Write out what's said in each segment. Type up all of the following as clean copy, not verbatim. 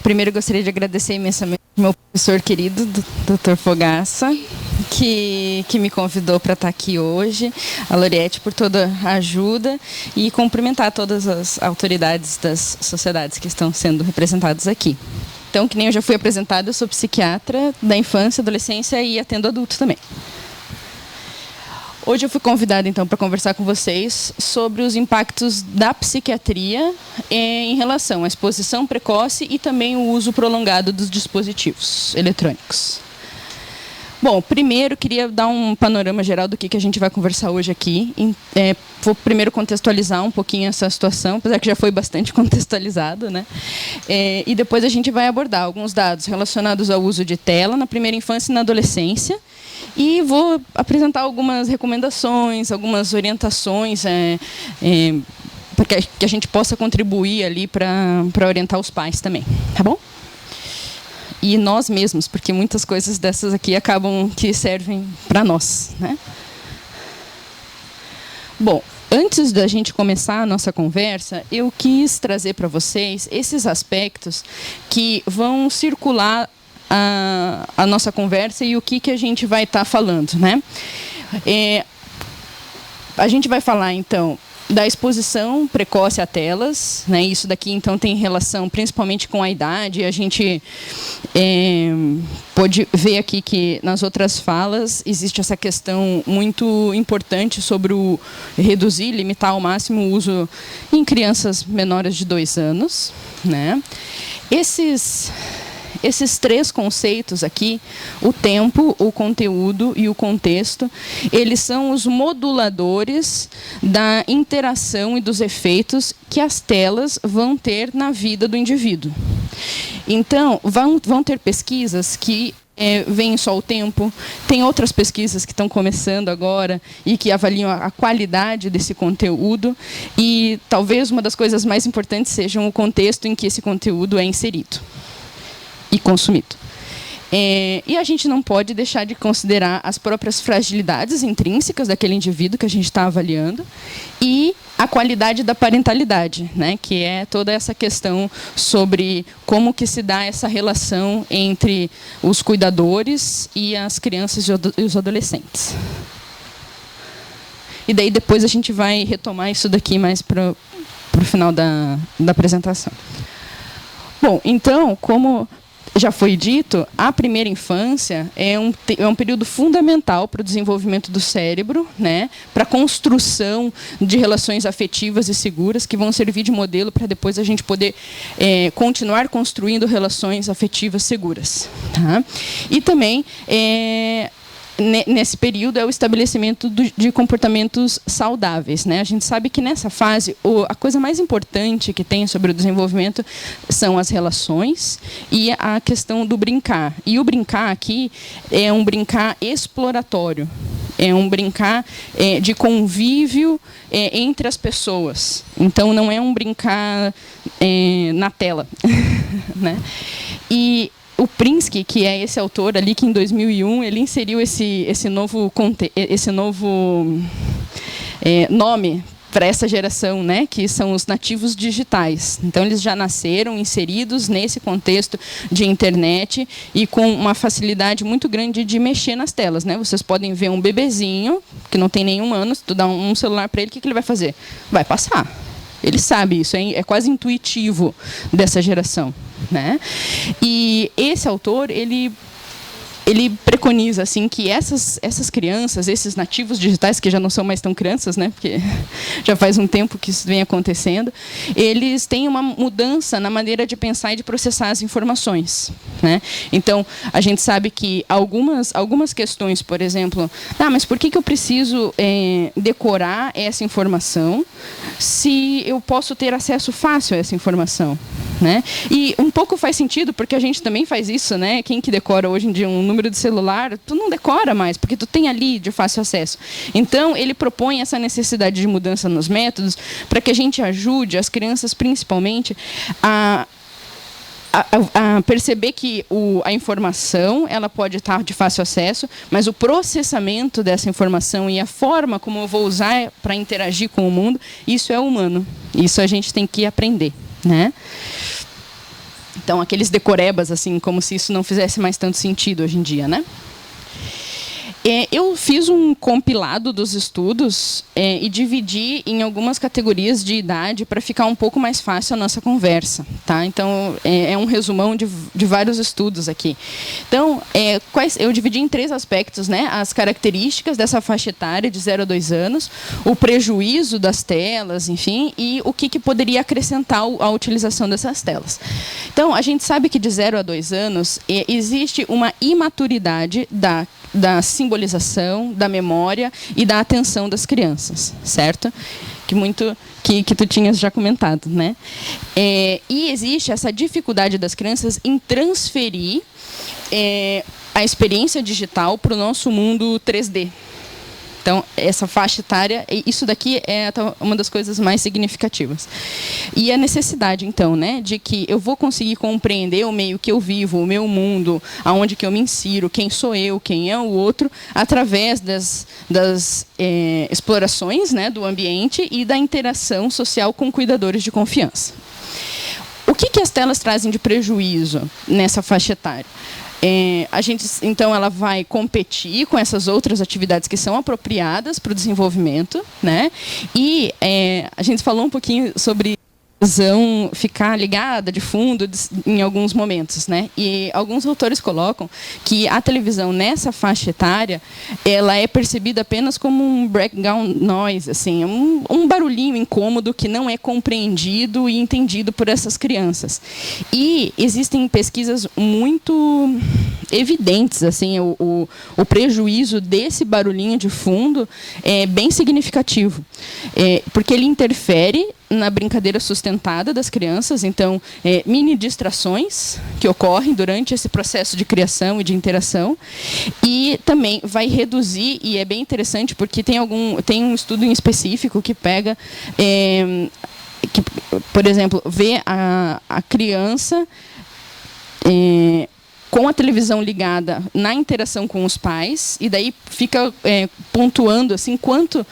Primeiro, eu gostaria de agradecer imensamente ao meu professor querido, Dr. Fogaça, que me convidou para estar aqui hoje, a Loriete por toda a ajuda e cumprimentar todas as autoridades das sociedades que estão sendo representadas aqui. Então, que nem eu já fui apresentada, eu sou psiquiatra da infância, adolescência e atendo adulto também. Hoje eu fui convidada, então, para conversar com vocês sobre os impactos da psiquiatria em relação à exposição precoce e também o uso prolongado dos dispositivos eletrônicos. Bom, primeiro queria dar um panorama geral do que a gente vai conversar hoje aqui. Vou primeiro contextualizar um pouquinho essa situação, apesar que já foi bastante contextualizado, né? E depois a gente vai abordar alguns dados relacionados ao uso de tela na primeira infância e na adolescência. E vou apresentar algumas recomendações, algumas orientações para que a gente possa contribuir ali para orientar os pais também, tá bom? E nós mesmos, porque muitas coisas dessas aqui acabam que servem para nós, né? Bom, antes da gente começar a nossa conversa, eu quis trazer para vocês esses aspectos que vão circular a nossa conversa e o que a gente vai estar falando, né? A gente vai falar, então, da exposição precoce a telas, né? Isso daqui, então, tem relação principalmente com a idade. A gente pode ver aqui que nas outras falas existe essa questão muito importante sobre o reduzir, limitar ao máximo o uso em crianças menores de 2 anos, né? Esses 3 conceitos aqui, o tempo, o conteúdo e o contexto, eles são os moduladores da interação e dos efeitos que as telas vão ter na vida do indivíduo. Então, vão ter pesquisas que veem só o tempo, tem outras pesquisas que estão começando agora e que avaliam a qualidade desse conteúdo e talvez uma das coisas mais importantes sejam o contexto em que esse conteúdo é inserido e consumido. E a gente não pode deixar de considerar as próprias fragilidades intrínsecas daquele indivíduo que a gente está avaliando e a qualidade da parentalidade, né, que é toda essa questão sobre como que se dá essa relação entre os cuidadores e as crianças e os adolescentes. E daí depois a gente vai retomar isso daqui mais para o final da apresentação. Bom, então, como já foi dito, a primeira infância é um período fundamental para o desenvolvimento do cérebro, né, para a construção de relações afetivas e seguras que vão servir de modelo para depois a gente poder continuar construindo relações afetivas seguras. Tá? E também nesse período é o estabelecimento de comportamentos saudáveis, né? A gente sabe que nessa fase a coisa mais importante que tem sobre o desenvolvimento são as relações e a questão do brincar. E o brincar aqui é um brincar exploratório, é um brincar de convívio entre as pessoas. Então não é um brincar na tela, né? E o Prinsky, que é esse autor ali que em 2001 ele inseriu esse novo nome para essa geração, né, que são os nativos digitais. Então eles já nasceram inseridos nesse contexto de internet e com uma facilidade muito grande de mexer nas telas, né? Vocês podem ver um bebezinho que não tem nenhum ano, se tu dá um celular para ele, o que ele vai fazer? Vai passar. Ele sabe isso, é quase intuitivo dessa geração, né? E esse autor, ele preconiza assim que essas crianças, esses nativos digitais que já não são mais tão crianças, né, porque já faz um tempo que isso vem acontecendo, eles têm uma mudança na maneira de pensar e de processar as informações, né? Então a gente sabe que algumas questões, por exemplo, mas por que eu preciso decorar essa informação se eu posso ter acesso fácil a essa informação, né? E um pouco faz sentido porque a gente também faz isso, né? Quem que decora hoje em dia um número de celular, tu não decora mais, porque tu tem ali de fácil acesso. Então, ele propõe essa necessidade de mudança nos métodos para que a gente ajude as crianças, principalmente, a perceber que a informação ela pode estar de fácil acesso, mas o processamento dessa informação e a forma como eu vou usar para interagir com o mundo, isso é humano. Isso a gente tem que aprender, né? Então, aqueles decorebas, assim, como se isso não fizesse mais tanto sentido hoje em dia, né? Eu fiz um compilado dos estudos e dividi em algumas categorias de idade para ficar um pouco mais fácil a nossa conversa, tá? Então, é um resumão de vários estudos aqui. Então, eu dividi em 3 aspectos, né? As características dessa faixa etária de 0 a 2 anos, o prejuízo das telas, enfim, e o que poderia acrescentar a utilização dessas telas. Então, a gente sabe que de 0 a 2 anos existe uma imaturidade da simbolização, da memória e da atenção das crianças, certo? Que tu tinhas já comentado, né? E existe essa dificuldade das crianças em transferir a experiência digital para o nosso mundo 3D. Então, essa faixa etária, isso daqui é uma das coisas mais significativas. E a necessidade, então, né, de que eu vou conseguir compreender o meio que eu vivo, o meu mundo, aonde que eu me insiro, quem sou eu, quem é o outro, através das explorações, né, do ambiente e da interação social com cuidadores de confiança. O que as telas trazem de prejuízo nessa faixa etária? A gente, então, ela vai competir com essas outras atividades que são apropriadas para o desenvolvimento, né? E a gente falou um pouquinho sobre televisão ficar ligada de fundo em alguns momentos, né? E alguns autores colocam que a televisão nessa faixa etária ela é percebida apenas como um background noise, assim, um barulhinho incômodo que não é compreendido e entendido por essas crianças. E existem pesquisas muito evidentes, assim, o prejuízo desse barulhinho de fundo é bem significativo, porque ele interfere na brincadeira sustentada das crianças, então, mini distrações que ocorrem durante esse processo de criação e de interação, e também vai reduzir, e é bem interessante, porque tem um estudo em específico que pega, que, por exemplo, vê a criança com a televisão ligada na interação com os pais, e daí fica pontuando assim, quanto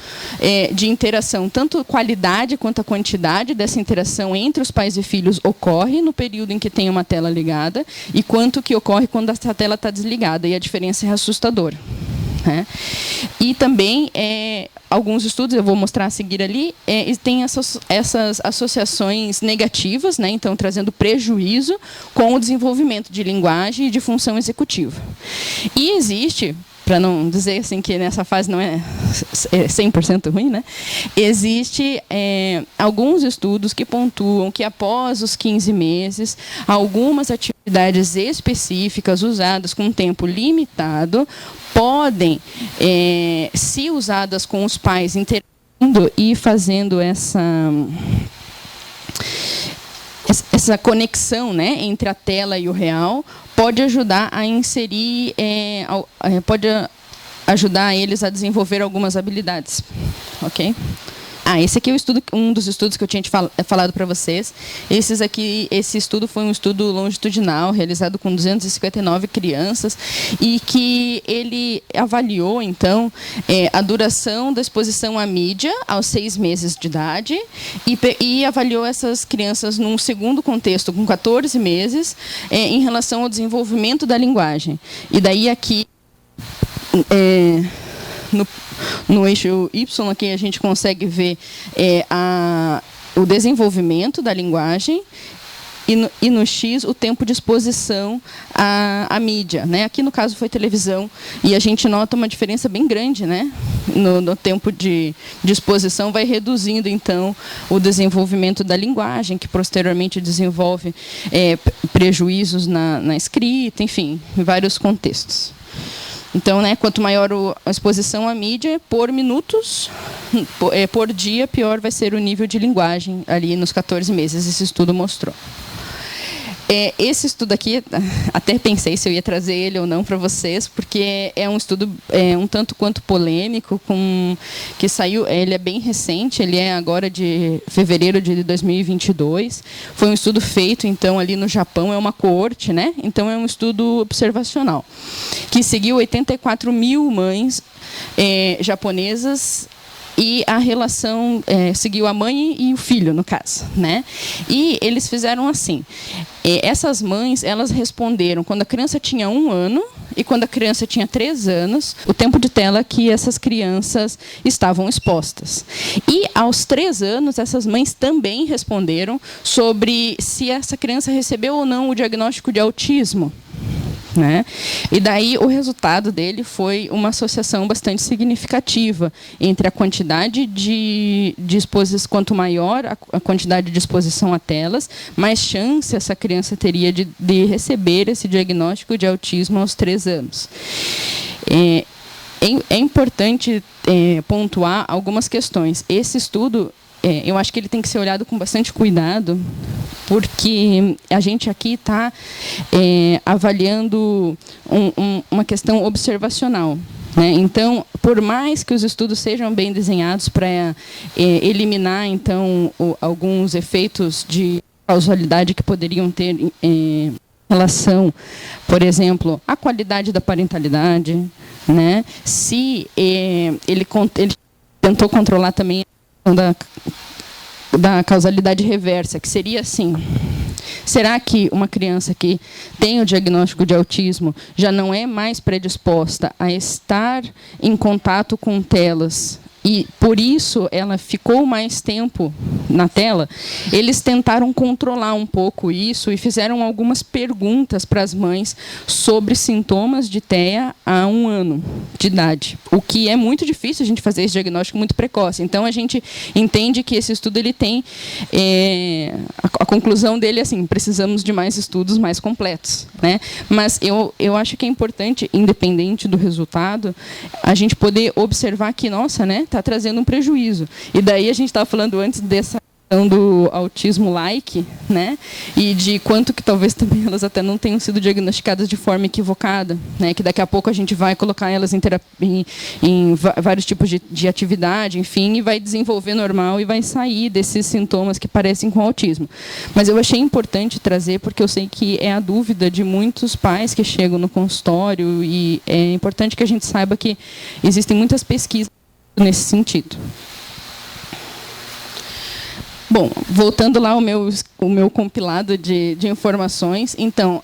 de interação, tanto qualidade quanto a quantidade dessa interação entre os pais e filhos ocorre no período em que tem uma tela ligada, e quanto que ocorre quando essa tela está desligada, e a diferença é assustadora. Né? E também alguns estudos, eu vou mostrar a seguir ali, tem essas associações negativas, né? Então trazendo prejuízo com o desenvolvimento de linguagem e de função executiva. E existe, para não dizer assim que nessa fase não é 100% ruim, né? Existe alguns estudos que pontuam que após os 15 meses, algumas atividades específicas usadas com tempo limitado podem, se usadas com os pais interagindo e fazendo essa conexão, né, entre a tela e o real, pode ajudar a inserir, pode ajudar eles a desenvolver algumas habilidades. Ok? Esse aqui é um dos estudos que eu tinha falado para vocês. Esse estudo foi um estudo longitudinal realizado com 259 crianças e que ele avaliou, então, a duração da exposição à mídia aos 6 meses de idade e avaliou essas crianças num segundo contexto, com 14 meses, em relação ao desenvolvimento da linguagem. E daí aqui, no eixo Y, aqui a gente consegue ver o desenvolvimento da linguagem e no X o tempo de exposição à mídia, né? Aqui no caso foi televisão, e a gente nota uma diferença bem grande, né? No tempo de exposição vai reduzindo então o desenvolvimento da linguagem, que posteriormente desenvolve prejuízos na escrita, enfim, em vários contextos. Então, né, quanto maior a exposição à mídia, por minutos, por dia, pior vai ser o nível de linguagem ali nos 14 meses. Esse estudo mostrou. Esse estudo aqui, até pensei se eu ia trazer ele ou não para vocês, porque é um estudo um tanto quanto polêmico, que saiu, ele é bem recente, ele é agora de fevereiro de 2022. Foi um estudo feito, então, ali no Japão, é uma coorte, né? Então, é um estudo observacional, que seguiu 84 mil mães japonesas e a relação seguiu a mãe e o filho, no caso, né? E eles fizeram assim, essas mães, elas responderam quando a criança tinha 1 ano e quando a criança tinha 3 anos, o tempo de tela que essas crianças estavam expostas. E aos 3 anos, essas mães também responderam sobre se essa criança recebeu ou não o diagnóstico de autismo. Né? E daí o resultado dele foi uma associação bastante significativa entre a quantidade de exposição, quanto maior a quantidade de exposição a telas, mais chance essa criança teria de receber esse diagnóstico de autismo aos 3 anos. É importante pontuar algumas questões. Esse estudo, eu acho que ele tem que ser olhado com bastante cuidado, porque a gente aqui está avaliando uma questão observacional. Né? Então, por mais que os estudos sejam bem desenhados para eliminar então alguns efeitos de causalidade que poderiam ter relação, por exemplo, à qualidade da parentalidade, né? Se ele tentou controlar também da causalidade reversa, que seria assim: será que uma criança que tem o diagnóstico de autismo já não é mais predisposta a estar em contato com telas e, por isso, ela ficou mais tempo na tela? Eles tentaram controlar um pouco isso e fizeram algumas perguntas para as mães sobre sintomas de TEA há 1 ano de idade, o que é muito difícil a gente fazer esse diagnóstico muito precoce. Então, a gente entende que esse estudo ele tem a conclusão dele é assim: precisamos de mais estudos mais completos, né? Mas eu acho que é importante, independente do resultado, a gente poder observar que, nossa, né, está trazendo um prejuízo. E daí a gente estava falando antes dessa questão do autismo-like, né? E de quanto que talvez também elas até não tenham sido diagnosticadas de forma equivocada, né? Que daqui a pouco a gente vai colocar elas em vários tipos de atividade, enfim, e vai desenvolver normal e vai sair desses sintomas que parecem com autismo. Mas eu achei importante trazer porque eu sei que é a dúvida de muitos pais que chegam no consultório, e é importante que a gente saiba que existem muitas pesquisas nesse sentido. Bom, voltando lá ao meu compilado de informações, então,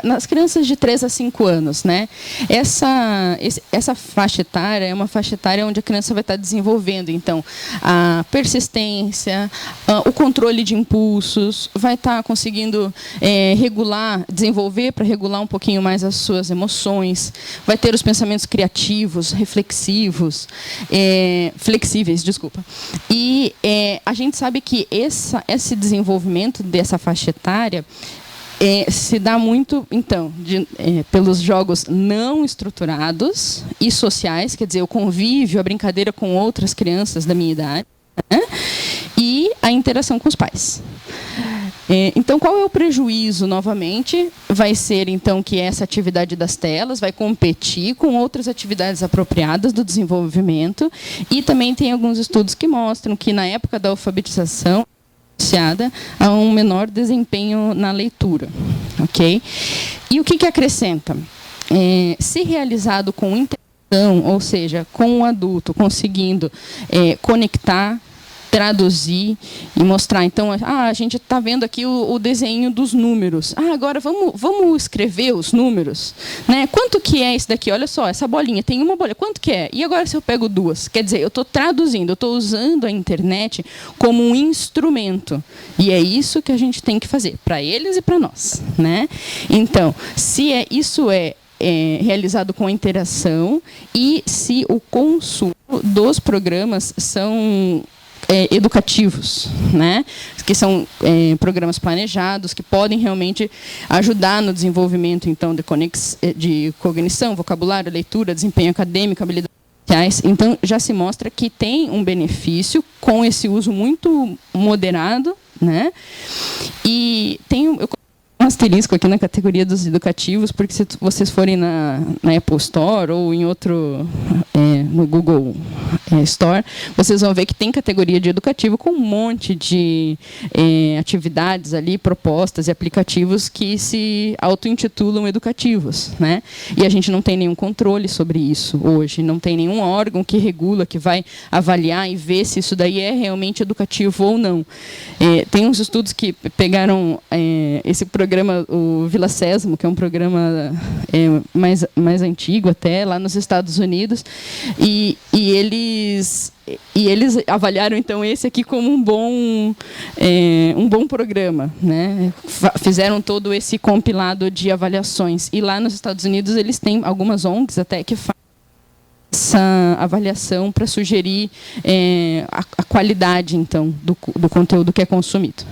nas crianças de 3 a 5 anos, né, essa faixa etária é uma faixa etária onde a criança vai estar desenvolvendo, então, a persistência, o controle de impulsos, vai estar conseguindo desenvolver para regular um pouquinho mais as suas emoções, vai ter os pensamentos criativos, reflexivos, flexíveis, desculpa. E a gente sabe que esse desenvolvimento dessa faixa etária se dá muito, então, pelos jogos não estruturados e sociais, quer dizer, o convívio, a brincadeira com outras crianças da minha idade, né? E a interação com os pais. Então, qual é o prejuízo, novamente? Vai ser, então, que essa atividade das telas vai competir com outras atividades apropriadas do desenvolvimento, e também tem alguns estudos que mostram que, na época da alfabetização, associada a um menor desempenho na leitura, ok? E o que acrescenta? Se realizado com interação, ou seja, com o adulto conseguindo conectar, traduzir e mostrar. Então, a gente está vendo aqui o desenho dos números. Agora vamos escrever os números, né? Quanto que é isso daqui? Olha só, essa bolinha, tem uma bolinha. Quanto que é? E agora se eu pego 2? Quer dizer, eu estou traduzindo, eu estou usando a internet como um instrumento. E é isso que a gente tem que fazer, para eles e para nós, né? Então, se isso é realizado com a interação e se o consumo dos programas são educativos, né? Que são programas planejados, que podem realmente ajudar no desenvolvimento, então, de cognição, vocabulário, leitura, desempenho acadêmico, habilidades sociais. Então, já se mostra que tem um benefício com esse uso muito moderado, né? E tem asterisco aqui na categoria dos educativos, porque se vocês forem na Apple Store ou em outro, no Google Store, vocês vão ver que tem categoria de educativo com um monte de atividades ali, propostas e aplicativos que se auto-intitulam educativos, né? E a gente não tem nenhum controle sobre isso hoje, não tem nenhum órgão que regula, que vai avaliar e ver se isso daí é realmente educativo ou não. Tem uns estudos que pegaram esse programa, o Vila Sésamo, que é um programa mais antigo até, lá nos Estados Unidos, e eles avaliaram então esse aqui como um bom programa, né? Fizeram todo esse compilado de avaliações, e lá nos Estados Unidos eles têm algumas ONGs até que fazem essa avaliação para sugerir a qualidade então do conteúdo que é consumido.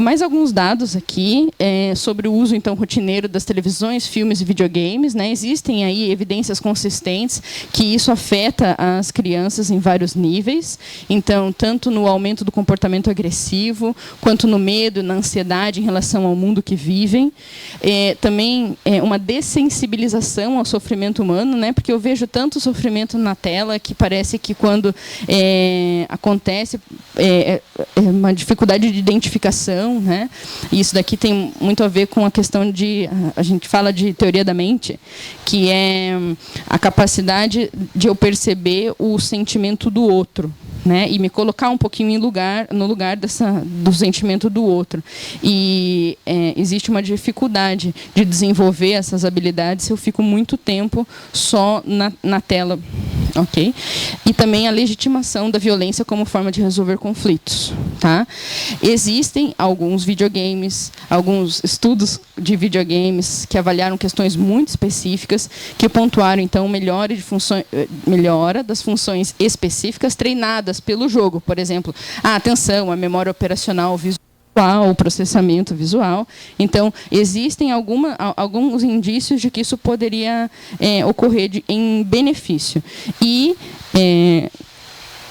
Mais alguns dados aqui sobre o uso então rotineiro das televisões, filmes e videogames, né? Existem aí evidências consistentes que isso afeta as crianças em vários níveis. Então, tanto no aumento do comportamento agressivo, quanto no medo, na ansiedade em relação ao mundo que vivem. Também uma dessensibilização ao sofrimento humano, né? Porque eu vejo tanto sofrimento na tela que parece que quando acontece uma dificuldade de identificação, né? E isso daqui tem muito a ver com a questão a gente fala de teoria da mente, que é a capacidade de eu perceber o sentimento do outro, né? E me colocar um pouquinho no lugar do sentimento do outro. E existe uma dificuldade de desenvolver essas habilidades se eu fico muito tempo só na tela. Okay? E também a legitimação da violência como forma de resolver conflitos. Tá? Existem alguns videogames, alguns estudos de videogames que avaliaram questões muito específicas, que pontuaram então melhora das funções específicas treinadas pelo jogo. Por exemplo, a atenção, a memória operacional visual, o processamento visual. Então, existem alguns indícios de que isso poderia ocorrer em benefício. E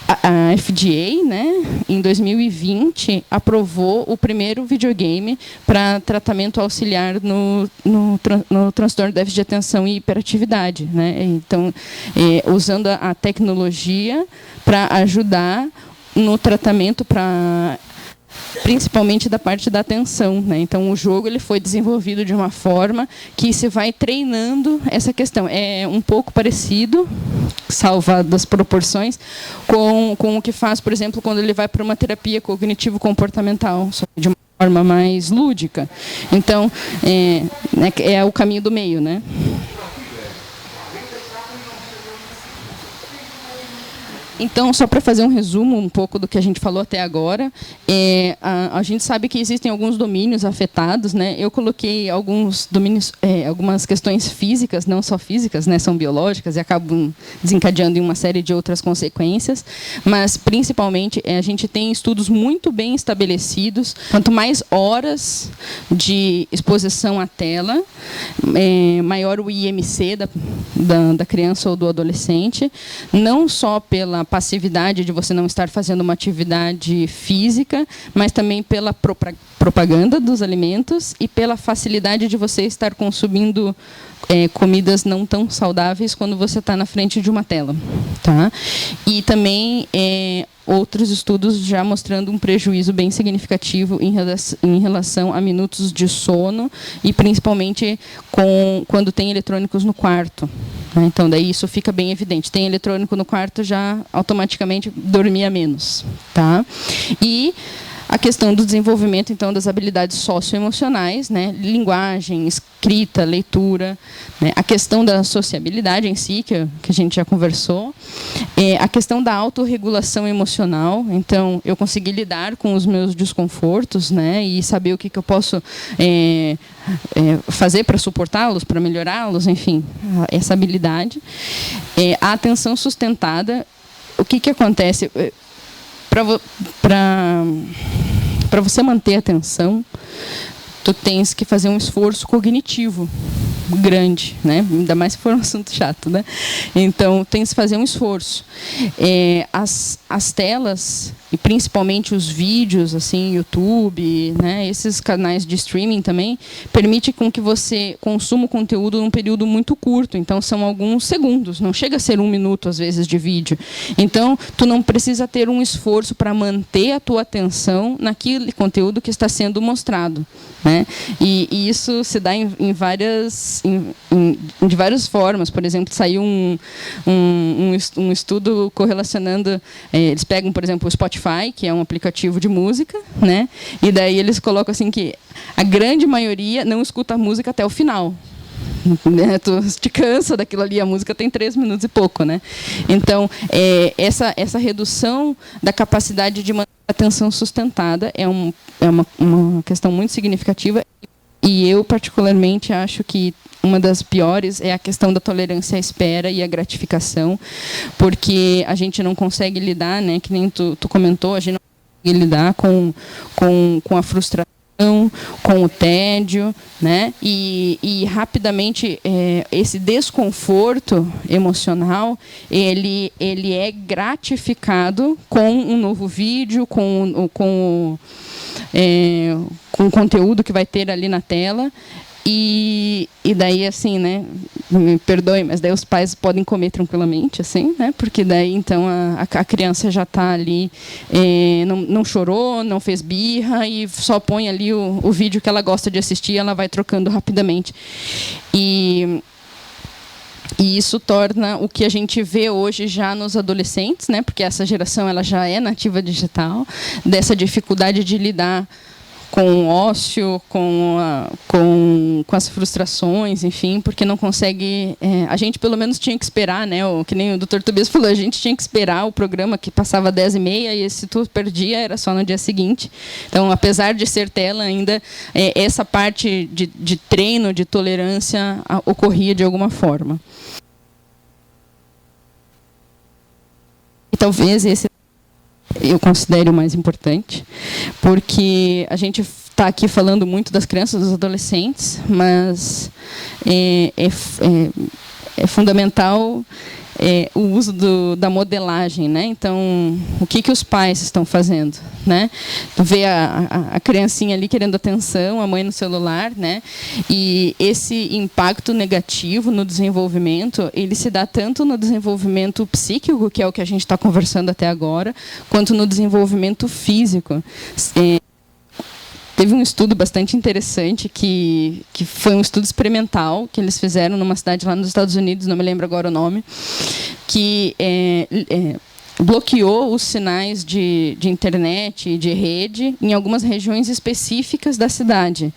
a FDA, né, em 2020, aprovou o primeiro videogame para tratamento auxiliar no transtorno de déficit de atenção e hiperatividade, né? Então, usando a tecnologia para ajudar no tratamento principalmente da parte da atenção, né? Então, o jogo ele foi desenvolvido de uma forma que se vai treinando essa questão. É um pouco parecido, salvado das proporções, com o que faz, por exemplo, quando ele vai para uma terapia cognitivo-comportamental, só que de uma forma mais lúdica. Então, é o caminho do meio, né? Então, só para fazer um resumo um pouco do que a gente falou até agora, a gente sabe que existem alguns domínios afetados, né? Eu coloquei alguns domínios, algumas questões físicas, não só físicas, né? São biológicas e acabam desencadeando em uma série de outras consequências, mas principalmente a gente tem estudos muito bem estabelecidos. Quanto mais horas de exposição à tela, maior o IMC da criança ou do adolescente, não só pela passividade de você não estar fazendo uma atividade física, mas também pela propaganda dos alimentos e pela facilidade de você estar consumindo comidas não tão saudáveis quando você está na frente de uma tela. Tá? E também outros estudos já mostrando um prejuízo bem significativo em relação a minutos de sono e principalmente quando tem eletrônicos no quarto. Então, daí isso fica bem evidente. Tem eletrônico no quarto, já automaticamente dormia menos. Tá? E a questão do desenvolvimento, então, das habilidades socioemocionais, né? Linguagem, escrita, leitura, né? A questão da sociabilidade em si, que a gente já conversou, a questão da autorregulação emocional, então, eu consegui lidar com os meus desconfortos, né? E saber o que eu posso fazer para suportá-los, para melhorá-los, enfim, essa habilidade. A atenção sustentada, o que acontece? Para você manter a atenção, tu tens que fazer um esforço cognitivo, grande, né? Ainda mais se for um assunto chato, né? Então tem que se fazer um esforço. As telas, e principalmente os vídeos, assim, YouTube, né? Esses canais de streaming também permite com que você consuma o conteúdo num período muito curto. Então são alguns segundos, não chega a ser 1 minuto às vezes de vídeo. Então tu não precisa ter um esforço para manter a tua atenção naquele conteúdo que está sendo mostrado, né? E isso se dá de várias formas. Por exemplo, saiu um estudo correlacionando, eles pegam, por exemplo, o Spotify, que é um aplicativo de música, né? E daí eles colocam assim que a grande maioria não escuta a música até o final. Tu te cansa daquilo ali, a música tem 3 minutos e pouco, né? Então, essa redução da capacidade de manter a atenção sustentada é uma questão muito significativa. E eu, particularmente, acho que uma das piores é a questão da tolerância à espera e à gratificação, porque a gente não consegue lidar, né, que nem tu comentou, a gente não consegue lidar com a frustração, com o tédio, né? E rapidamente esse desconforto emocional ele é gratificado com um novo vídeo, com o conteúdo que vai ter ali na tela. E daí, assim, né, me perdoe, mas daí os pais podem comer tranquilamente, assim, né, porque daí, então, a criança já está ali, não chorou, não fez birra, e só põe ali o vídeo que ela gosta de assistir, ela vai trocando rapidamente. E isso torna o que a gente vê hoje já nos adolescentes, né, porque essa geração ela já é nativa digital, dessa dificuldade de lidar com o ócio, com as frustrações, enfim, porque não consegue... a gente, pelo menos, tinha que esperar, né? Que nem o Dr. Tobias falou, a gente tinha que esperar o programa que passava 10h30 e se tu perdia, era só no dia seguinte. Então, apesar de ser tela, ainda essa parte de treino, de tolerância, ocorria de alguma forma. E talvez esse eu considero o mais importante, porque a gente está aqui falando muito das crianças, dos adolescentes, mas é fundamental o uso da modelagem, né? Então, o que os pais estão fazendo, né? Tu vê a criancinha ali querendo atenção, a mãe no celular, né? E esse impacto negativo no desenvolvimento, ele se dá tanto no desenvolvimento psíquico, que é o que a gente está conversando até agora, quanto no desenvolvimento físico. Teve um estudo bastante interessante, que foi um estudo experimental, que eles fizeram numa cidade lá nos Estados Unidos, não me lembro agora o nome, que bloqueou os sinais de internet e de rede em algumas regiões específicas da cidade.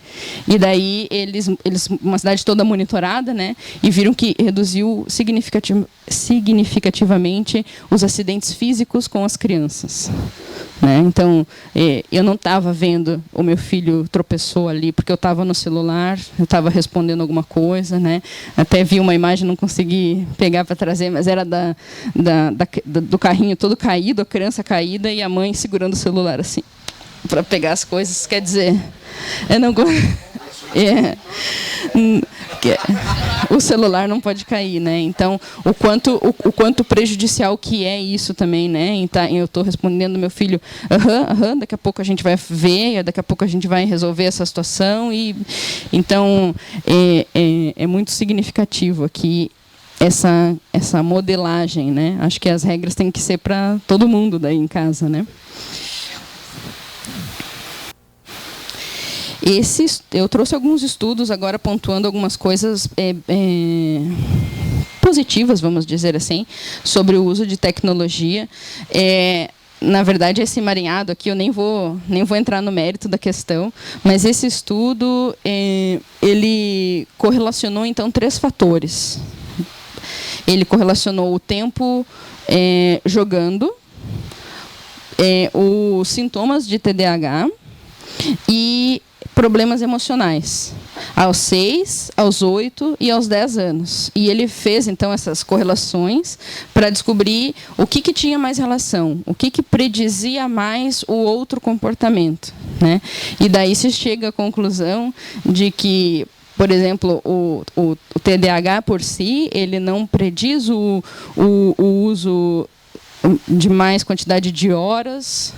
E daí, eles uma cidade toda monitorada, né, e viram que reduziu significativamente os acidentes físicos com as crianças. Né? Então, eu não estava vendo o meu filho tropeçou ali, porque eu estava no celular, eu estava respondendo alguma coisa, né? Até vi uma imagem, não consegui pegar para trazer, mas era do carrinho todo caído, a criança caída e a mãe segurando o celular assim, para pegar as coisas. Quer dizer, eu não... o celular não pode cair, né? Então, o quanto prejudicial que é isso também, né? Então, eu estou respondendo meu filho, daqui a pouco a gente vai ver, daqui a pouco a gente vai resolver essa situação. E então é muito significativo aqui essa modelagem, né? Acho que as regras têm que ser para todo mundo daí em casa, né? Eu trouxe alguns estudos agora pontuando algumas coisas positivas, vamos dizer assim, sobre o uso de tecnologia. Na verdade, esse emaranhado aqui, eu nem vou entrar no mérito da questão, mas esse estudo ele correlacionou, então, 3 fatores. Ele correlacionou o tempo jogando, os sintomas de TDAH e problemas emocionais, aos 6, aos 8 e aos 10 anos. E ele fez, então, essas correlações para descobrir o que tinha mais relação, o que predizia mais o outro comportamento, né? E daí se chega à conclusão de que por exemplo, o TDAH por si, ele não prediz o uso de mais quantidade de horas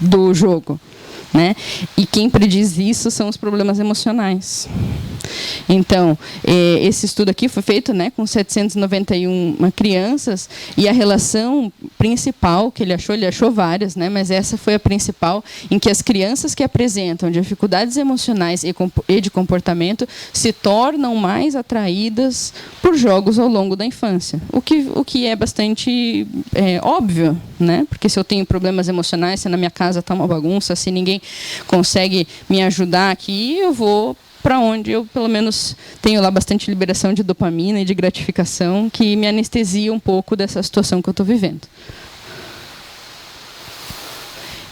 do jogo, né? E quem prediz isso são os problemas emocionais. Então, esse estudo aqui foi feito, né, com 791 crianças, e a relação principal que ele achou várias, né, mas essa foi a principal, em que as crianças que apresentam dificuldades emocionais e de comportamento se tornam mais atraídas por jogos ao longo da infância. O que é bastante óbvio, né? Porque se eu tenho problemas emocionais, se na minha casa está uma bagunça, se ninguém consegue me ajudar aqui, eu vou para onde eu, pelo menos, tenho lá bastante liberação de dopamina e de gratificação, que me anestesia um pouco dessa situação que eu estou vivendo.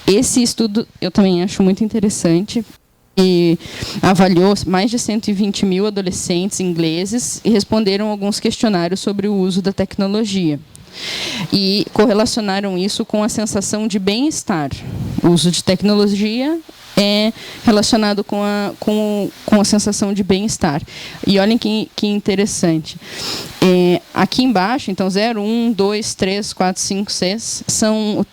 Esse estudo eu também acho muito interessante, e avaliou mais de 120 mil adolescentes ingleses e responderam alguns questionários sobre o uso da tecnologia. E correlacionaram isso com a sensação de bem-estar. O uso de tecnologia é relacionado com a sensação de bem-estar. E olhem que interessante. Aqui embaixo, então, 0, 1, 2, 3, 4, 5, 6, são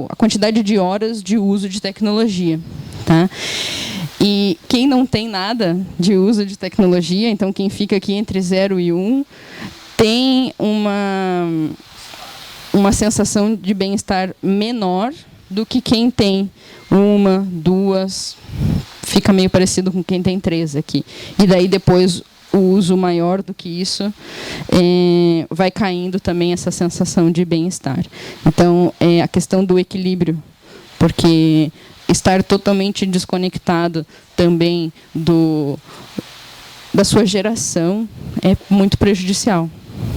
a quantidade de horas de uso de tecnologia. Tá? E quem não tem nada de uso de tecnologia, então quem fica aqui entre 0 e 1, tem uma sensação de bem-estar menor do que quem tem 1, 2, fica meio parecido com quem tem 3 aqui. E daí depois o uso maior do que isso vai caindo também essa sensação de bem-estar. Então, é a questão do equilíbrio, porque estar totalmente desconectado também da sua geração é muito prejudicial,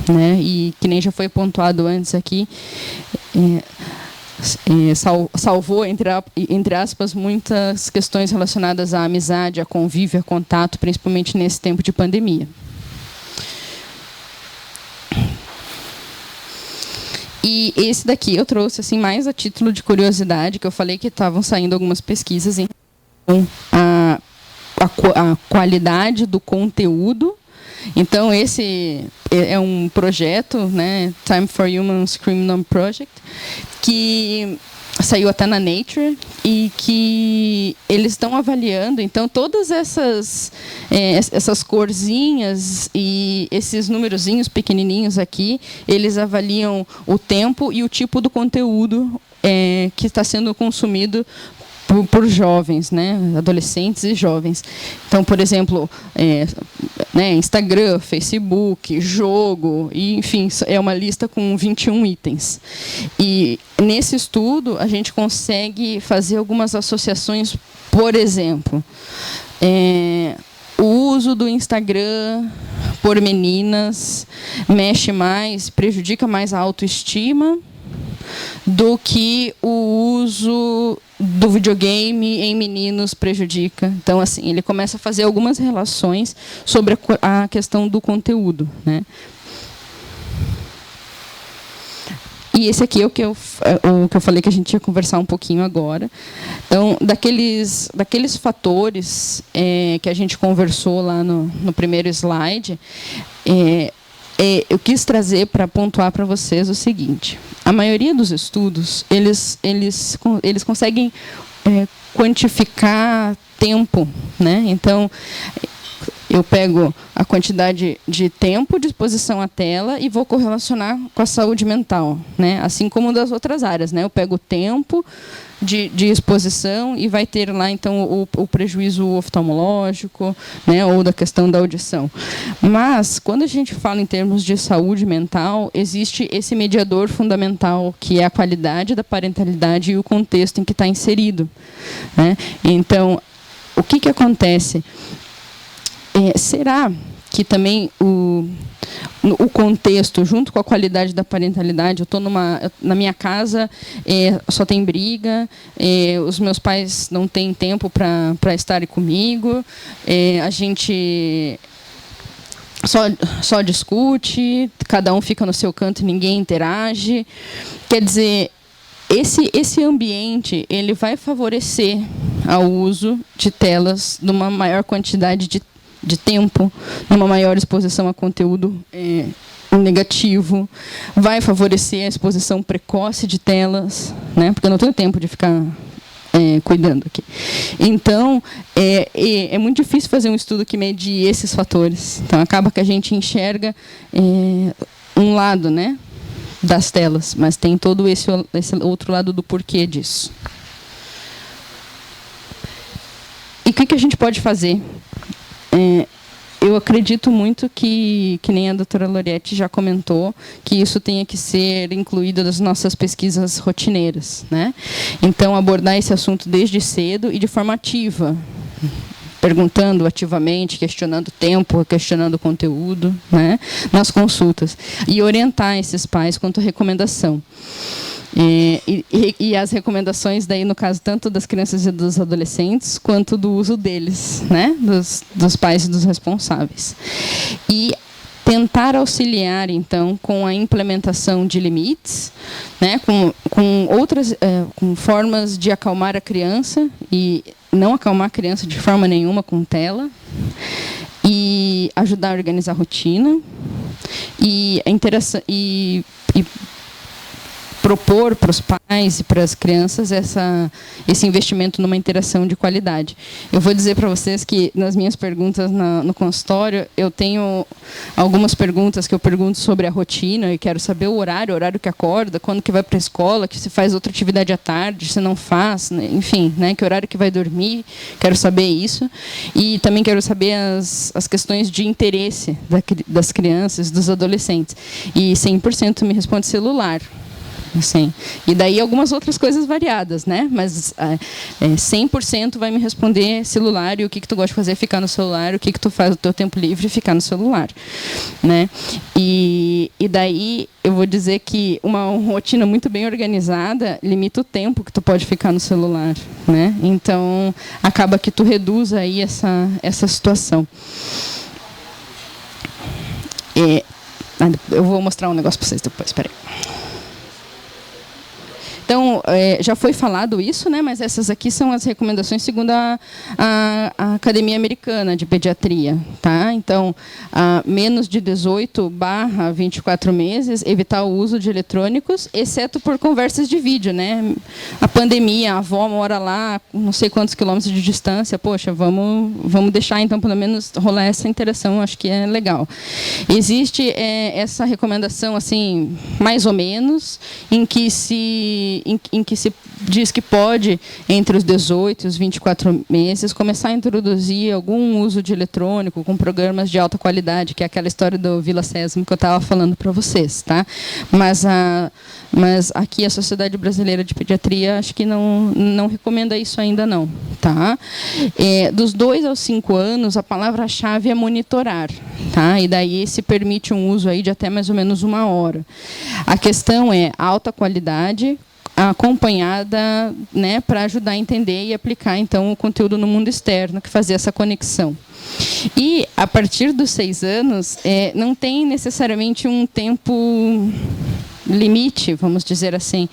né? E que nem já foi pontuado antes aqui, salvou, entre aspas, muitas questões relacionadas à amizade, a convívio, a contato, principalmente nesse tempo de pandemia. E esse daqui eu trouxe assim mais a título de curiosidade, que eu falei que estavam saindo algumas pesquisas em a qualidade do conteúdo. Então, esse é um projeto, né, Time for Humans Criminal Project, que saiu até na Nature, e que eles estão avaliando, então, todas essas corzinhas e esses numerozinhos pequenininhos aqui, eles avaliam o tempo e o tipo do conteúdo que está sendo consumido por jovens, né, adolescentes e jovens. Então, por exemplo, Instagram, Facebook, jogo, e, enfim, é uma lista com 21 itens. E nesse estudo a gente consegue fazer algumas associações, por exemplo, o uso do Instagram por meninas mexe mais, prejudica mais a autoestima do que o uso do videogame em meninos prejudica. Então, assim, ele começa a fazer algumas relações sobre a questão do conteúdo, né? E esse aqui é o que eu falei que a gente ia conversar um pouquinho agora. Então, daqueles fatores que a gente conversou lá no primeiro slide, eu quis trazer para pontuar para vocês o seguinte: a maioria dos estudos eles conseguem quantificar tempo, né? Então, eu pego a quantidade de tempo de exposição à tela e vou correlacionar com a saúde mental, né? Assim como das outras áreas, né? Eu pego o tempo de exposição e vai ter lá, então, o prejuízo oftalmológico, né? Ou da questão da audição. Mas, quando a gente fala em termos de saúde mental, existe esse mediador fundamental, que é a qualidade da parentalidade e o contexto em que está inserido, né? Então, o que acontece? Será que também o contexto, junto com a qualidade da parentalidade, eu estou na minha casa, só tem briga, os meus pais não têm tempo para estarem comigo, a gente só discute, cada um fica no seu canto e ninguém interage. Quer dizer, esse ambiente ele vai favorecer ao uso de telas numa maior quantidade de de tempo, numa maior exposição a conteúdo negativo, vai favorecer a exposição precoce de telas, né? Porque eu não tenho tempo de ficar cuidando aqui. Então, é muito difícil fazer um estudo que mede esses fatores. Então, acaba que a gente enxerga um lado, né, das telas, mas tem todo esse outro lado do porquê disso. E o que a gente pode fazer? Eu acredito muito que nem a doutora Loriette já comentou, que isso tenha que ser incluído nas nossas pesquisas rotineiras, né? Então, abordar esse assunto desde cedo e de forma ativa, perguntando ativamente, questionando o tempo, questionando o conteúdo, né, nas consultas, e orientar esses pais quanto à recomendação. E as recomendações, daí, no caso, tanto das crianças e dos adolescentes, quanto do uso deles, né, dos pais e dos responsáveis. E tentar auxiliar, então, com a implementação de limites, né, com outras com formas de acalmar a criança, e não acalmar a criança de forma nenhuma com tela, e ajudar a organizar a rotina, e a interação, e propor para os pais e para as crianças esse investimento numa interação de qualidade. Eu vou dizer para vocês que, nas minhas perguntas no consultório, eu tenho algumas perguntas que eu pergunto sobre a rotina, e quero saber o horário que acorda, quando que vai para a escola, que se faz outra atividade à tarde, se não faz, né? Enfim, né, que horário que vai dormir, quero saber isso. E também quero saber as questões de interesse das crianças, dos adolescentes. E 100% me responde celular. Assim. E daí algumas outras coisas variadas, né? Mas 100% vai me responder celular, e o que tu gosta de fazer é ficar no celular, o que tu faz no teu tempo livre é ficar no celular, né? E daí eu vou dizer que uma rotina muito bem organizada limita o tempo que tu pode ficar no celular, né? Então acaba que tu reduz aí essa situação. Eu vou mostrar um negócio para vocês depois, espera aí. Então, já foi falado isso, né, mas essas aqui são as recomendações segundo a Academia Americana de Pediatria. Tá? Então, menos de 18/24 meses, evitar o uso de eletrônicos, exceto por conversas de vídeo. Né? A pandemia, a avó mora lá, não sei quantos quilômetros de distância, poxa, vamos deixar, então, pelo menos, rolar essa interação, acho que é legal. Existe essa recomendação, assim, mais ou menos, em que se diz que pode, entre os 18 e os 24 meses, começar a introduzir algum uso de eletrônico com programas de alta qualidade, que é aquela história do Vila Sésamo que eu estava falando para vocês. Tá? Mas aqui a Sociedade Brasileira de Pediatria acho que não recomenda isso ainda não. Tá? Dos 2 aos 5 anos, a palavra-chave é monitorar. Tá? E daí se permite um uso aí de até mais ou menos 1 hora. A questão é alta qualidade, acompanhada, né, para ajudar a entender e aplicar, então, o conteúdo no mundo externo, que fazer essa conexão. E, a partir dos 6 anos, não tem necessariamente um tempo limite, vamos dizer assim.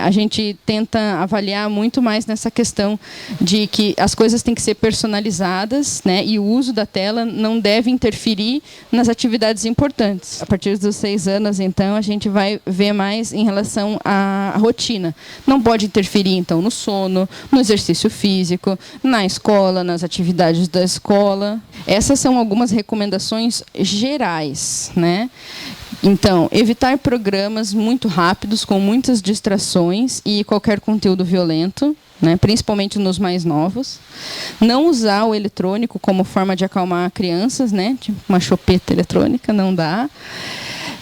A gente tenta avaliar muito mais nessa questão de que as coisas têm que ser personalizadas, né, e o uso da tela não deve interferir nas atividades importantes. A partir dos 6 anos, então, a gente vai ver mais em relação à rotina. Não pode interferir, então, no sono, no exercício físico, na escola, nas atividades da escola. Essas são algumas recomendações gerais, né? Então, evitar programas muito rápidos, com muitas distrações e qualquer conteúdo violento, né, principalmente nos mais novos. Não usar o eletrônico como forma de acalmar crianças, né, tipo uma chupeta eletrônica, não dá.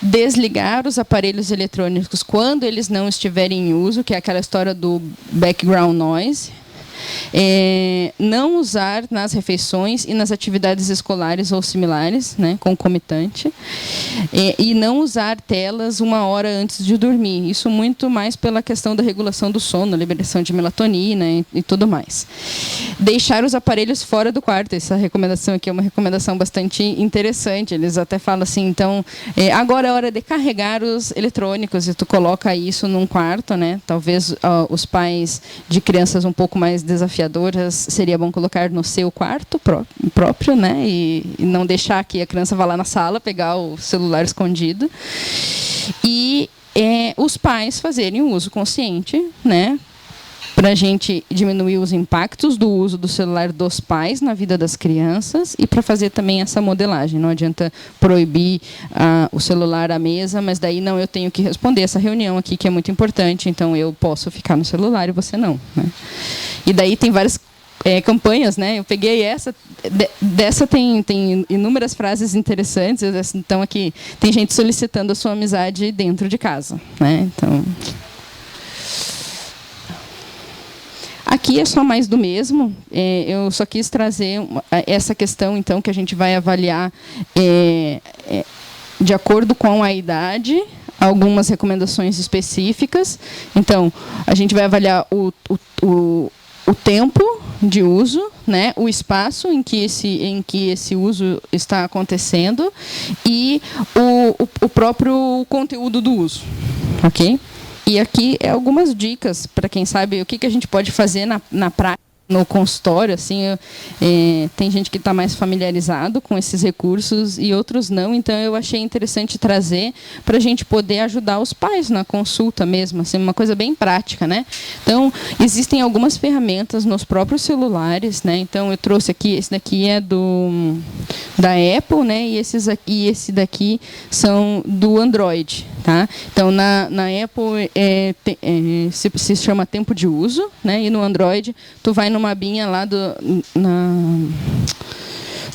Desligar os aparelhos eletrônicos quando eles não estiverem em uso, que é aquela história do background noise. Não usar nas refeições e nas atividades escolares ou similares, né, concomitante, e não usar telas 1 hora antes de dormir. Isso muito mais pela questão da regulação do sono, liberação de melatonina e tudo mais. Deixar os aparelhos fora do quarto. Essa recomendação aqui é uma recomendação bastante interessante. Eles até falam assim, então, agora é hora de carregar os eletrônicos, e tu coloca isso num quarto, né? Talvez os pais de crianças um pouco mais desafiadoras seria bom colocar no seu quarto próprio, né? E não deixar que a criança vá lá na sala pegar o celular escondido. E os pais fazerem um uso consciente, né? Para a gente diminuir os impactos do uso do celular dos pais na vida das crianças e para fazer também essa modelagem. Não adianta proibir o celular à mesa, mas daí não, eu tenho que responder essa reunião aqui que é muito importante, então eu posso ficar no celular e você não, né? E daí tem várias campanhas, né? Eu peguei dessa tem inúmeras frases interessantes, então aqui tem gente solicitando a sua amizade dentro de casa, né? Então... Aqui é só mais do mesmo. Eu só quis trazer essa questão, então, que a gente vai avaliar de acordo com a idade, algumas recomendações específicas. Então, a gente vai avaliar o tempo de uso, né, o espaço em que esse uso está acontecendo e o próprio conteúdo do uso, ok? E aqui algumas dicas para quem sabe o que a gente pode fazer na prática, no consultório, assim, tem gente que está mais familiarizado com esses recursos e outros não, então eu achei interessante trazer para a gente poder ajudar os pais na consulta mesmo, assim, uma coisa bem prática, né? Então, existem algumas ferramentas nos próprios celulares, né? Então, eu trouxe aqui, esse daqui é da Apple, né? E esse daqui são do Android, tá? Então, na Apple se chama tempo de uso, né? E no Android, tu vai numa abinha lá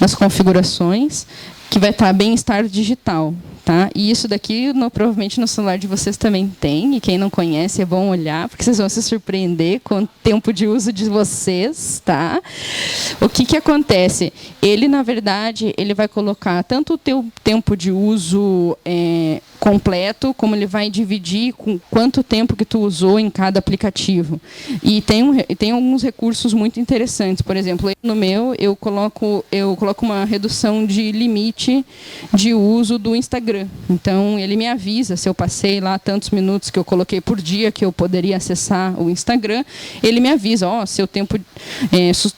nas configurações, que vai estar bem-estar digital. Tá? E isso daqui, provavelmente, no celular de vocês também tem, e quem não conhece é bom olhar, porque vocês vão se surpreender com o tempo de uso de vocês. Tá? O que acontece? Ele, na verdade, ele vai colocar tanto o teu tempo de uso completo, como ele vai dividir com quanto tempo que tu usou em cada aplicativo. E tem alguns recursos muito interessantes. Por exemplo, no meu, eu coloco uma redução de limite de uso do Instagram. Então, ele me avisa se eu passei lá tantos minutos que eu coloquei por dia que eu poderia acessar o Instagram. Ele me avisa, seu tempo,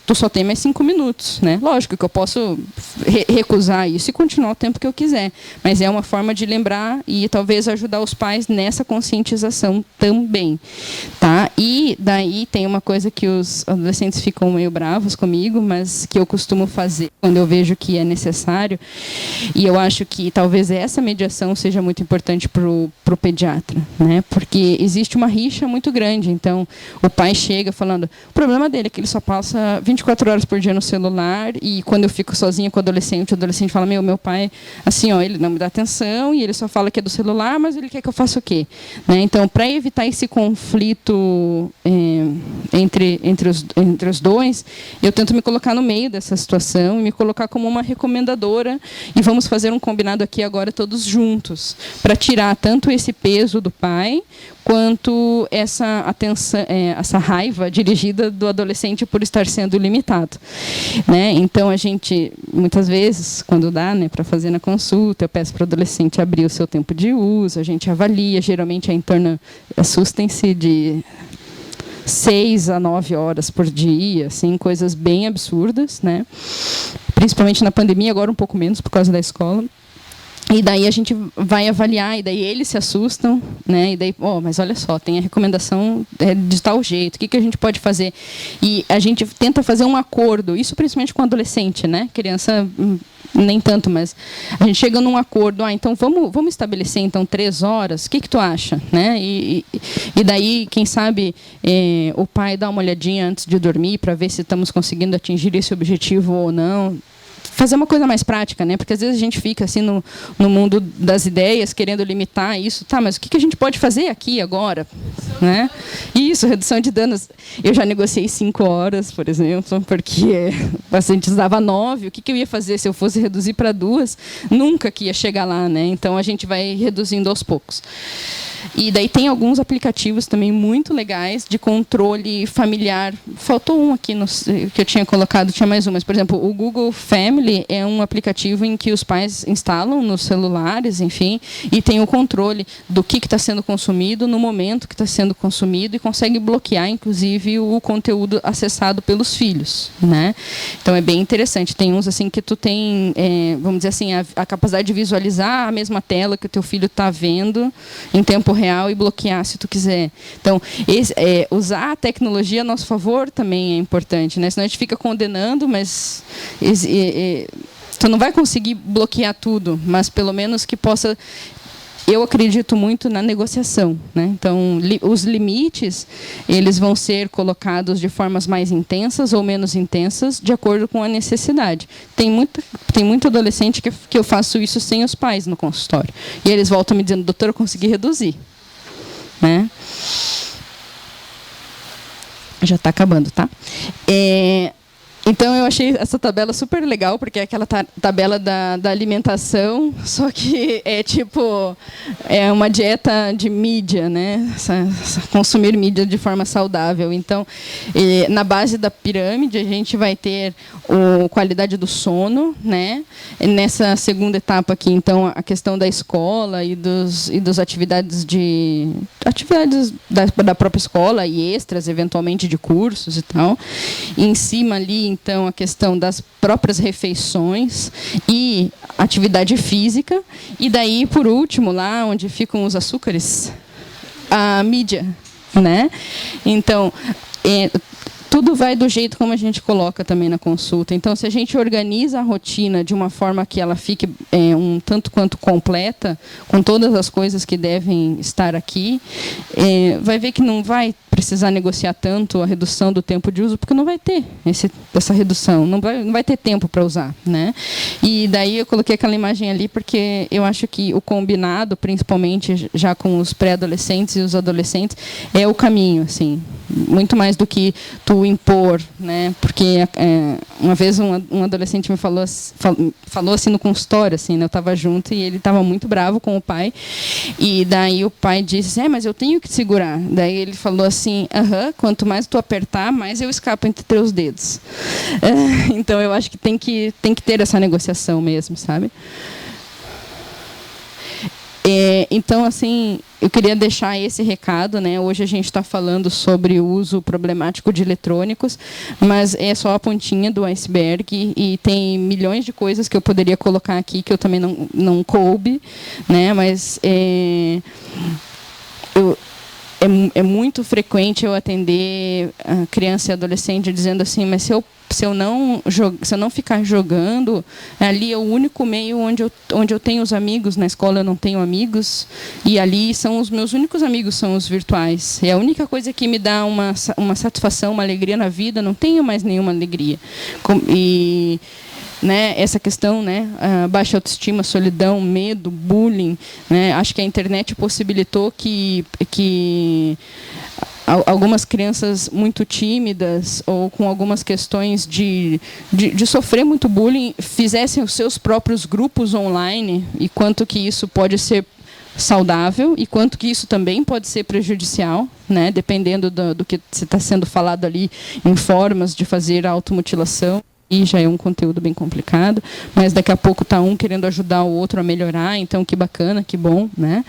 tu só tem mais 5 minutos. Né? Lógico que eu posso recusar isso e continuar o tempo que eu quiser. Mas é uma forma de lembrar e talvez ajudar os pais nessa conscientização também. Tá? E daí tem uma coisa que os adolescentes ficam meio bravos comigo, mas que eu costumo fazer quando eu vejo que é necessário. E eu acho que talvez essa mediação seja muito importante para o pediatra, né? Porque existe uma rixa muito grande. Então, o pai chega falando, o problema dele é que ele só passa 24 horas por dia no celular e quando eu fico sozinha com o adolescente fala, meu pai, assim, ele não me dá atenção e ele só fala que é do celular, mas ele quer que eu faça o quê? Né? Então, para evitar esse conflito entre os dois, eu tento me colocar no meio dessa situação e me colocar como uma recomendadora e vamos fazer um combinado aqui agora todos juntos, para tirar tanto esse peso do pai, quanto essa atenção, essa raiva dirigida do adolescente por estar sendo limitado. Né? Então, a gente, muitas vezes, quando dá para fazer na consulta, eu peço para o adolescente abrir o seu tempo de uso, a gente avalia, geralmente é em torno, assustem-se, de 6 a 9 horas por dia, assim, coisas bem absurdas, né? Principalmente na pandemia, agora um pouco menos por causa da escola. E daí a gente vai avaliar, e daí eles se assustam, né? E daí, mas olha só, tem a recomendação de tal jeito, o que a gente pode fazer? E a gente tenta fazer um acordo, isso principalmente com adolescente, né? Criança, nem tanto, mas a gente chega num acordo, então vamos estabelecer então 3 horas, o que tu acha? Né? E daí, quem sabe, o pai dá uma olhadinha antes de dormir para ver se estamos conseguindo atingir esse objetivo ou não. Fazer uma coisa mais prática, né? Porque às vezes a gente fica assim no mundo das ideias, querendo limitar isso. Tá, mas o que a gente pode fazer aqui agora? Né? Isso, redução de danos. Eu já negociei 5 horas, por exemplo, porque o paciente dava 9. O que eu ia fazer se eu fosse reduzir para 2? Nunca que ia chegar lá, né? Então a gente vai reduzindo aos poucos. E daí tem alguns aplicativos também muito legais de controle familiar. Faltou um aqui que eu tinha colocado, tinha mais um, mas, por exemplo, o Google Family é um aplicativo em que os pais instalam nos celulares, enfim, e tem o controle do que está sendo consumido no momento que está sendo consumido e consegue bloquear, inclusive, o conteúdo acessado pelos filhos, né? Então é bem interessante. Tem uns assim que tu tem, vamos dizer assim, a capacidade de visualizar a mesma tela que o teu filho está vendo em tempo real e bloquear se tu quiser. Então, usar a tecnologia a nosso favor também é importante, né? Senão a gente fica condenando, mas tu não vai conseguir bloquear tudo, mas pelo menos que possa. Eu acredito muito na negociação, né? Então, os limites, eles vão ser colocados de formas mais intensas ou menos intensas, de acordo com a necessidade. Tem muito adolescente que eu faço isso sem os pais no consultório. E eles voltam me dizendo, doutor, eu consegui reduzir. Né? Já está acabando, tá? Então, eu achei essa tabela super legal, porque é aquela tabela da alimentação, só que é uma dieta de mídia, né? Consumir mídia de forma saudável. Então, na base da pirâmide, a gente vai ter a qualidade do sono, né? Nessa segunda etapa aqui, então, a questão da escola e dos atividades da própria escola e extras, eventualmente, de cursos e tal. E em cima ali, então, a questão das próprias refeições e atividade física. E daí, por último, lá onde ficam os açúcares, a mídia, né? Então, tudo vai do jeito como a gente coloca também na consulta. Então, se a gente organiza a rotina de uma forma que ela fique um tanto quanto completa, com todas as coisas que devem estar aqui, vai ver que não vai precisar negociar tanto a redução do tempo de uso, porque não vai ter essa redução, não vai ter tempo para usar, né? E daí eu coloquei aquela imagem ali porque eu acho que o combinado, principalmente já com os pré-adolescentes e os adolescentes, é o caminho, assim, muito mais do que tu impor, né? Porque uma vez um adolescente me falou assim no consultório, assim, né? Eu estava junto e ele estava muito bravo com o pai, e daí o pai disse, mas eu tenho que segurar. Daí ele falou assim, quanto mais tu apertar, mais eu escapo entre teus dedos. Então eu acho que tem que ter essa negociação mesmo, sabe? Então, assim, eu queria deixar esse recado, né? Hoje a gente está falando sobre o uso problemático de eletrônicos, mas é só a pontinha do iceberg e tem milhões de coisas que eu poderia colocar aqui que eu também não coube, né? Mas é muito frequente eu atender a criança e adolescente dizendo assim, mas se eu não ficar jogando, ali é o único meio onde eu tenho os amigos, na escola eu não tenho amigos, e ali são os meus únicos amigos, são os virtuais. É a única coisa que me dá uma satisfação, uma alegria na vida, não tenho mais nenhuma alegria. E né, essa questão, né, baixa autoestima, solidão, medo, bullying, né, acho que a internet possibilitou que algumas crianças muito tímidas ou com algumas questões de sofrer muito bullying fizessem os seus próprios grupos online, e quanto que isso pode ser saudável e quanto que isso também pode ser prejudicial, né, dependendo do que está sendo falado ali em formas de fazer automutilação. E já é um conteúdo bem complicado, mas daqui a pouco está um querendo ajudar o outro a melhorar, então que bacana, que bom, né?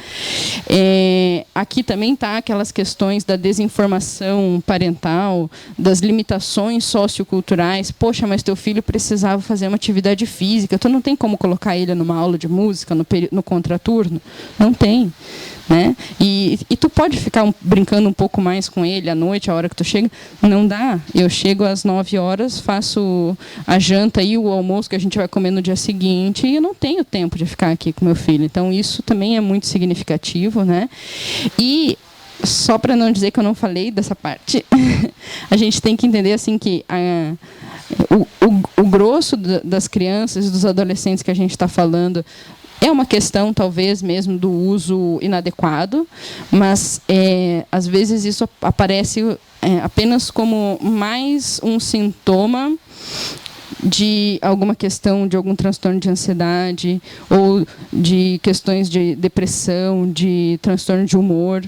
Aqui também está aquelas questões da desinformação parental, das limitações socioculturais. Poxa, mas teu filho precisava fazer uma atividade física, tu não tem como colocar ele numa aula de música, no contraturno? Não tem. Né? E tu pode ficar brincando um pouco mais com ele à noite, a hora que tu chega? Não dá. Eu chego às 9 horas, faço a janta e o almoço que a gente vai comer no dia seguinte, e eu não tenho tempo de ficar aqui com meu filho. Então, isso também é muito significativo, né? E só para não dizer que eu não falei dessa parte, a gente tem que entender assim que o grosso das crianças e dos adolescentes que a gente está falando é uma questão, talvez, mesmo do uso inadequado, mas, às vezes, isso aparece apenas como mais um sintoma de alguma questão, de algum transtorno de ansiedade, ou de questões de depressão, de transtorno de humor,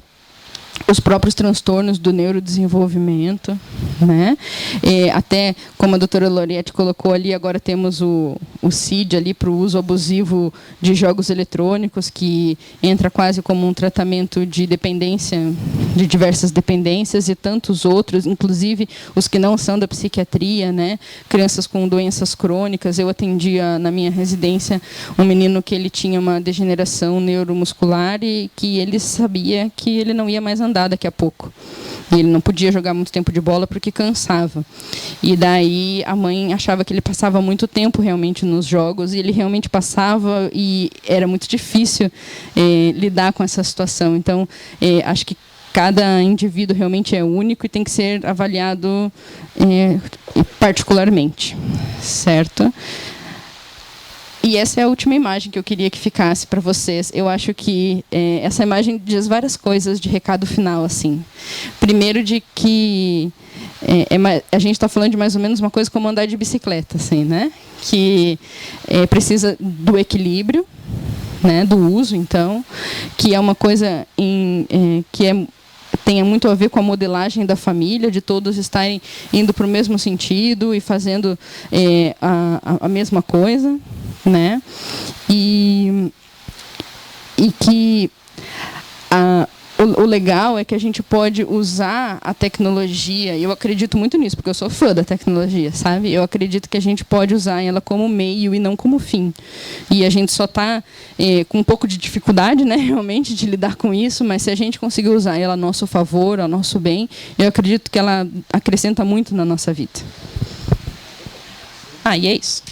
os próprios transtornos do neurodesenvolvimento, né? Até, como a doutora Loriette colocou ali, agora temos o CID ali para o uso abusivo de jogos eletrônicos, que entra quase como um tratamento de dependência, de diversas dependências, e tantos outros, inclusive os que não são da psiquiatria, né? Crianças com doenças crônicas. Eu atendia na minha residência um menino que ele tinha uma degeneração neuromuscular e que ele sabia que ele não ia mais andar daqui a pouco. E ele não podia jogar muito tempo de bola porque cansava. E daí a mãe achava que ele passava muito tempo realmente nos jogos, e ele realmente passava, e era muito difícil lidar com essa situação. Então, acho que cada indivíduo realmente é único e tem que ser avaliado particularmente, certo? E essa é a última imagem que eu queria que ficasse para vocês. Eu acho que essa imagem diz várias coisas de recado final, assim. Primeiro, de que a gente está falando de mais ou menos uma coisa como andar de bicicleta, assim, né? Que precisa do equilíbrio, né? Do uso, então, que é uma coisa tenha muito a ver com a modelagem da família, de todos estarem indo para o mesmo sentido e fazendo a mesma coisa, né? E que o legal é que a gente pode usar a tecnologia, e eu acredito muito nisso, porque eu sou fã da tecnologia, sabe? Eu acredito que a gente pode usar ela como meio e não como fim. E a gente só está com um pouco de dificuldade, né, realmente, de lidar com isso, mas se a gente conseguir usar ela a nosso favor, ao nosso bem, eu acredito que ela acrescenta muito na nossa vida. E é isso.